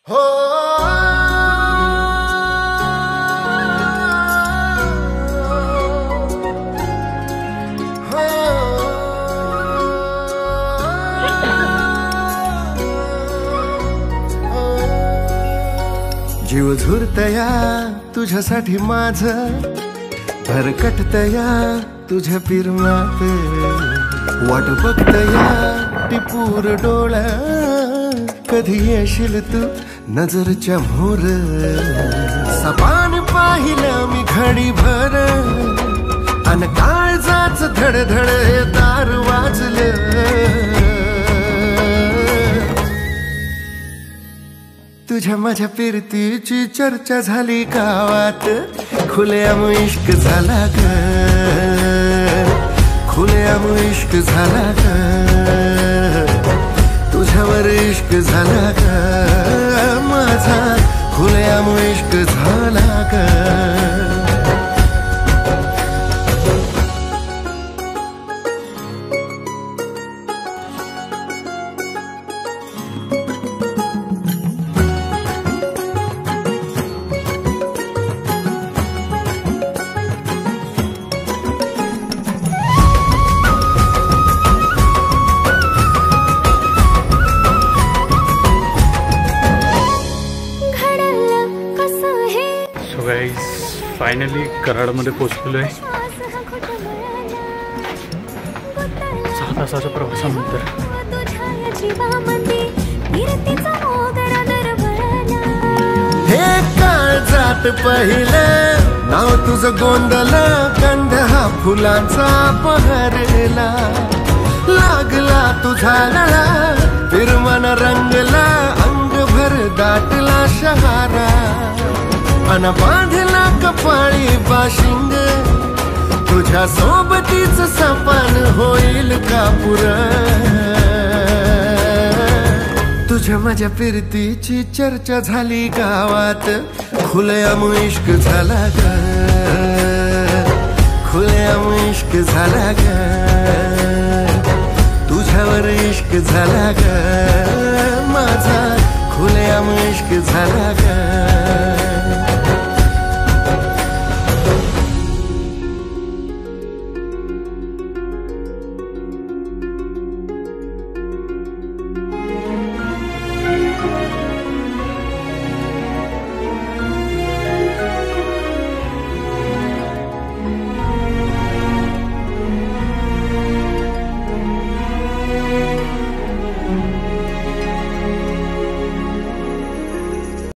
हो जीव झुरतया तुझ्यासाठी माझं भरकटतया तुझ्या पिरमात वाट बघतया टिपूर डोळा कधी येशील तू नजरच्या मोर सपान पाहिलं मी घडी भर अन काळजाच धडधड दार वाजलं तुझ्या माझ्या फिरतीची चर्चा झाली गावात खुलेआम इश्क झाला ग खुलेआम इश्क झाला ग तुझ्यावर इश्क झाला ग माझा खुलेआम इश्क झाला ग फायनली कराडमध्ये पोहोचलेलो आहे. 6 तासाच्या प्रवासानंतर हे काळजात पहिलं नाव तुझं गोंधला गंध हा फुलांचा बहरला लागला तुझा लळा फिरमन रंगला अंगभर दाटला शहारा अन बांधला कपाळी बाशिंग तुझ्या सोबतीच सपन होईल का पुरं तुझ्या माझ्या फिरतीची चर्चा झाली गावात खुलेआम इश्क झाला ग खुलेआम इश्क झाला ग तुझ्यावर इश्क झाला ग माझा